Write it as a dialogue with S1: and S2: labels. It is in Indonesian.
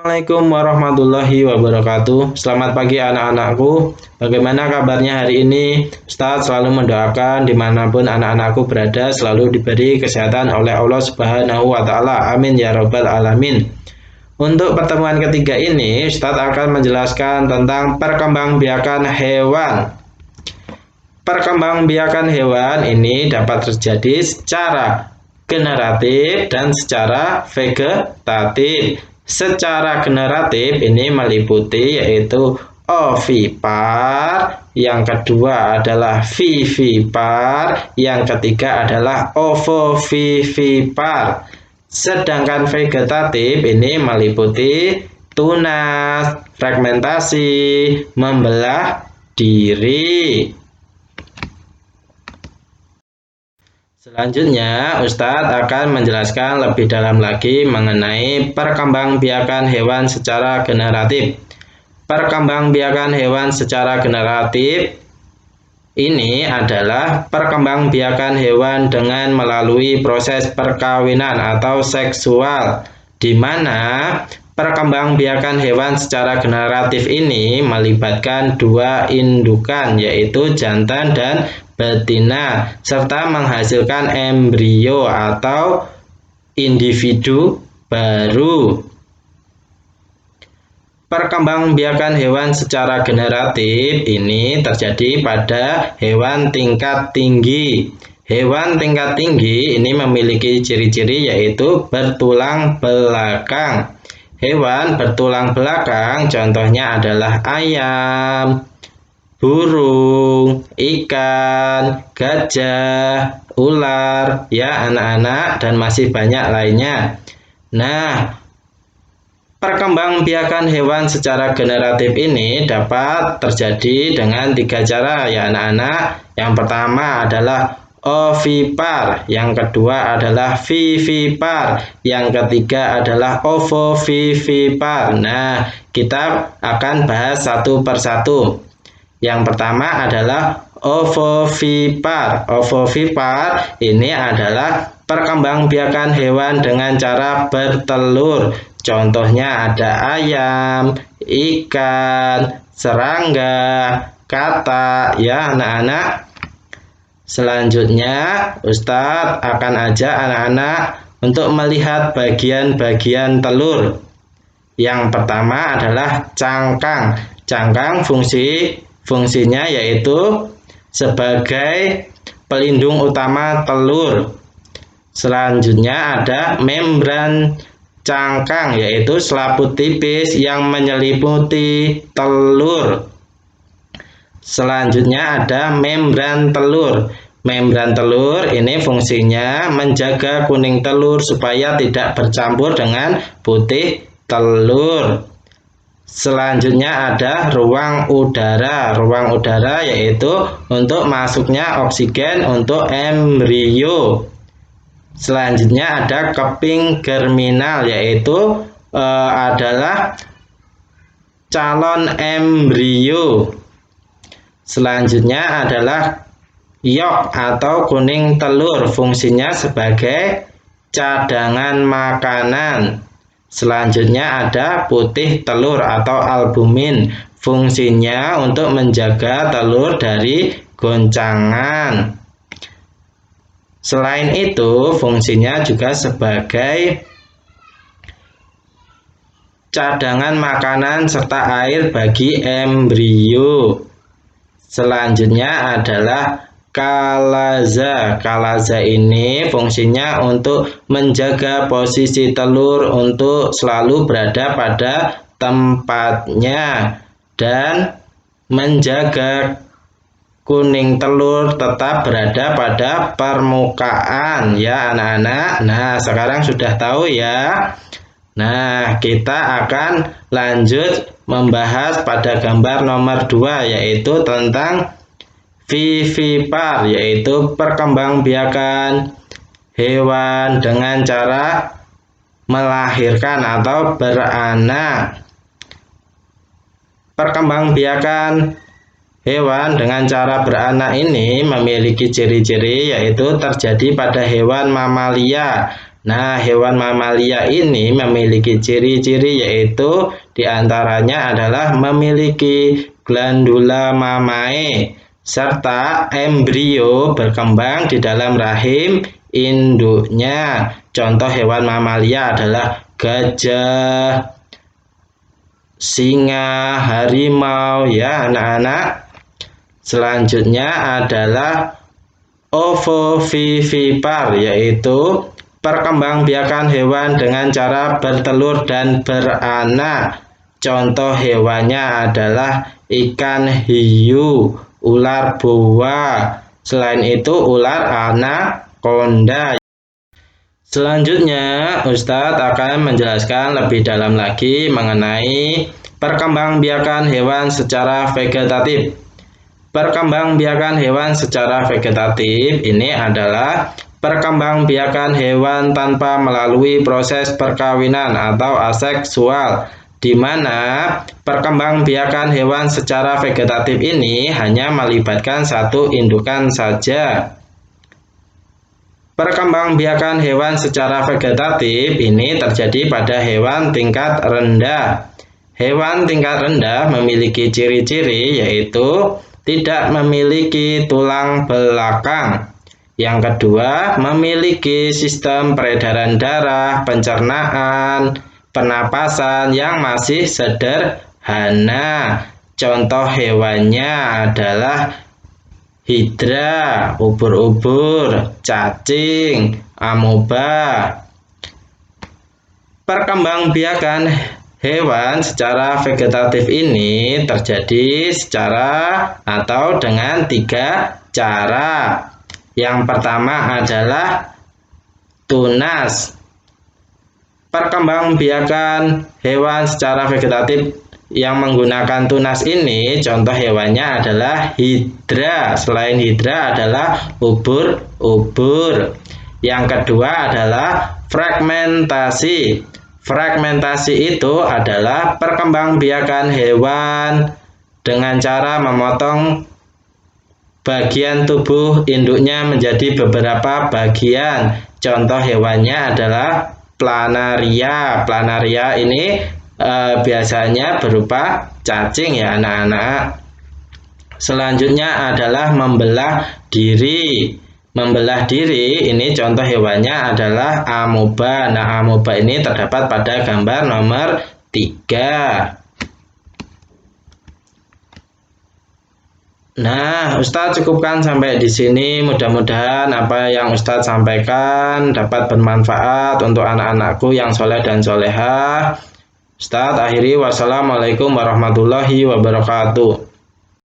S1: Assalamualaikum warahmatullahi wabarakatuh. Selamat pagi anak-anakku. Bagaimana kabarnya hari ini? Ustadz selalu mendoakan dimanapun anak-anakku berada selalu diberi kesehatan oleh Allah Subhanahu wa Ta'ala. Amin ya Rabbal 'Alamin. Untuk pertemuan ketiga ini, Ustadz akan menjelaskan tentang perkembangbiakan hewan. Perkembangbiakan hewan ini dapat terjadi secara generatif dan secara vegetatif. Secara generatif ini meliputi yaitu ovipar, yang kedua adalah vivipar, yang ketiga adalah ovovivipar. Sedangkan vegetatif ini meliputi tunas, fragmentasi, membelah diri. Selanjutnya, Ustadz akan menjelaskan lebih dalam lagi mengenai perkembangbiakan hewan secara generatif. Perkembangbiakan hewan secara generatif ini adalah perkembangbiakan hewan dengan melalui proses perkawinan atau seksual, di mana perkembangbiakan hewan secara generatif ini melibatkan dua indukan, yaitu jantan dan betina, serta menghasilkan embrio atau individu baru. Perkembangbiakan hewan secara generatif ini terjadi pada hewan tingkat tinggi. Hewan tingkat tinggi ini memiliki ciri-ciri yaitu bertulang belakang. Hewan bertulang belakang contohnya adalah ayam, burung, ikan, gajah, ular, ya anak-anak, dan masih banyak lainnya. Nah, perkembangbiakan hewan secara generatif ini dapat terjadi dengan tiga cara, ya anak-anak. Yang pertama adalah ovipar, yang kedua adalah vivipar, yang ketiga adalah ovovivipar. Nah, kita akan bahas satu persatu. Yang pertama adalah ovovipar. Ovovipar ini adalah perkembangbiakan hewan dengan cara bertelur. Contohnya ada ayam, ikan, serangga, katak, ya anak-anak. Selanjutnya, Ustadz akan ajak anak-anak untuk melihat bagian-bagian telur. Yang pertama adalah cangkang. Cangkang fungsinya yaitu sebagai pelindung utama telur. Selanjutnya ada membran cangkang, yaitu selaput tipis yang menyelimuti telur. Selanjutnya ada membran telur. Membran telur ini fungsinya menjaga kuning telur supaya tidak bercampur dengan putih telur. Selanjutnya ada ruang udara. Ruang udara yaitu untuk masuknya oksigen untuk embrio. Selanjutnya ada keping germinal, yaitu adalah calon embrio. Selanjutnya adalah yolk atau kuning telur, fungsinya sebagai cadangan makanan. Selanjutnya ada putih telur atau albumin, fungsinya untuk menjaga telur dari goncangan. Selain itu, fungsinya juga sebagai cadangan makanan serta air bagi embrio. Selanjutnya adalah kalaza. Kalaza ini fungsinya untuk menjaga posisi telur untuk selalu berada pada tempatnya dan menjaga kuning telur tetap berada pada permukaan, ya anak-anak. Nah, sekarang sudah tahu ya. Nah, kita akan lanjut membahas pada gambar nomor 2, yaitu tentang vivipar, yaitu perkembangbiakan hewan dengan cara melahirkan atau beranak. Perkembangbiakan hewan dengan cara beranak ini memiliki ciri-ciri yaitu terjadi pada hewan mamalia Nah, hewan mamalia ini memiliki ciri-ciri yaitu diantaranya adalah memiliki glandula mamae serta embrio berkembang di dalam rahim induknya. Contoh hewan mamalia adalah gajah, singa, harimau ya anak-anak. Selanjutnya adalah ovovivipar yaitu perkembangbiakan hewan dengan cara bertelur dan beranak. Contoh hewannya adalah ikan hiu, ular boa. Selain itu ular anaconda. Selanjutnya Ustadz akan menjelaskan lebih dalam lagi mengenai perkembangbiakan hewan secara vegetatif. Perkembangbiakan hewan secara vegetatif ini adalah perkembangbiakan hewan tanpa melalui proses perkawinan atau aseksual, di mana perkembangbiakan hewan secara vegetatif ini hanya melibatkan satu indukan saja. Perkembangbiakan hewan secara vegetatif ini terjadi pada hewan tingkat rendah. Hewan tingkat rendah memiliki ciri-ciri yaitu tidak memiliki tulang belakang. Yang kedua, memiliki sistem peredaran darah, pencernaan, pernapasan yang masih sederhana. Contoh hewannya adalah hidra, ubur-ubur, cacing, amoeba. Perkembangbiakan hewan secara vegetatif ini terjadi secara atau dengan 3 cara. Yang pertama adalah tunas. Perkembangbiakan hewan secara vegetatif yang menggunakan tunas ini, contoh hewannya adalah hidra. Selain hidra adalah ubur-ubur. Yang kedua adalah fragmentasi. Fragmentasi itu adalah perkembangbiakan hewan dengan cara memotong bagian tubuh induknya menjadi beberapa bagian. Contoh hewannya adalah planaria. Planaria ini biasanya berupa cacing ya anak-anak. Selanjutnya adalah membelah diri. Membelah diri ini contoh hewannya adalah amoeba. Nah, amoeba ini terdapat pada gambar nomor 3. Nah, Ustadz cukupkan sampai di sini. Mudah-mudahan apa yang Ustadz sampaikan dapat bermanfaat untuk anak-anakku yang soleh dan solehah. Ustadz akhiri wassalamualaikum warahmatullahi wabarakatuh.